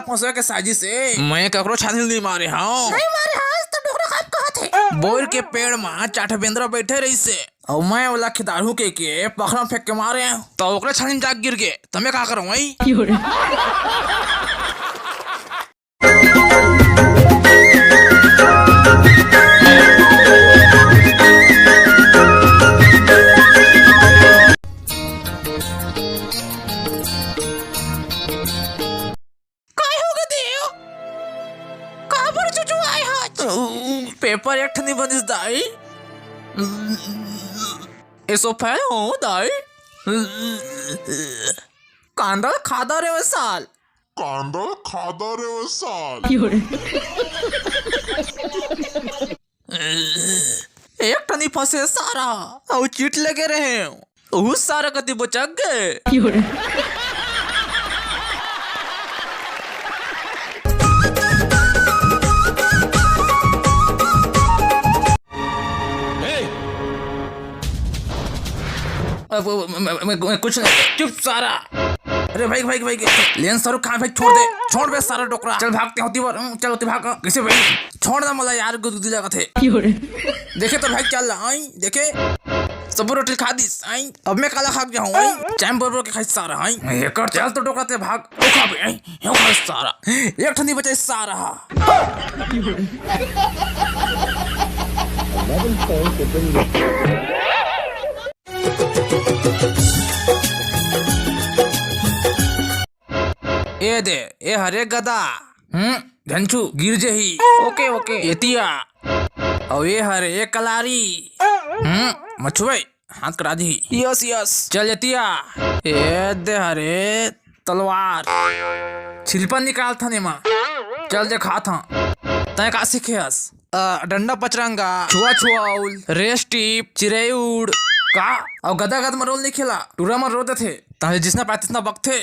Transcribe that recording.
फंसे के साजिश से मैं ककरो छाती नहीं मारे हाँ नहीं मारे हां तो डोकरा खाप कहा थे बोर के पेड़ में चाट बेंद्रा बैठे रही से और मैं वाला खिदारू के पखड़ा फेंक के मारे तो ओकरे छानी जाग गिर गए तमें का करूं भाई पेपर एक नहीं बनिस दाई ऐसो फैल हो दाई कांदा खादा रे साल कांदा खादा रे साल एक टनी फंसे सारा और चीट लगे रहे उस सारा कति बचक गए मैं कुछ नहीं चुप सारा अरे भाई भाई भाई लेन सर कहाँ भाई छोड़ दे सारा डोकरा चल भागते होती बार चल होती भाग कैसे भाई छोड़ ना मला यार गुदगुदी लगा थे देखे तो भाई चल आई देखे सब रोटी खा दी आई अब मैं काला खाक जाऊं आई चैम्बर के खाई सारा आई एक चल तो डोकरा ते भाग ओ खा भाई यो खा सारा एक ठंडी बचे सारा ए दे ए हरे गदा धंचू गिर जही ओके ओके एतिया और ये हरे ए कलारी मछुए हाथ करा दी यस यस चल एतिया ए दे हरे तलवार छिलपन निकाल था ने मां चल जे खा था तय का सीखेस डंडा पचरंगा छुआ छुआउल रेस टिप चिड़ै उड़ का और गदा गद मरोल नहीं खेला टूरा मर रोते थे ताहे जिसना पातिसना वक्त थे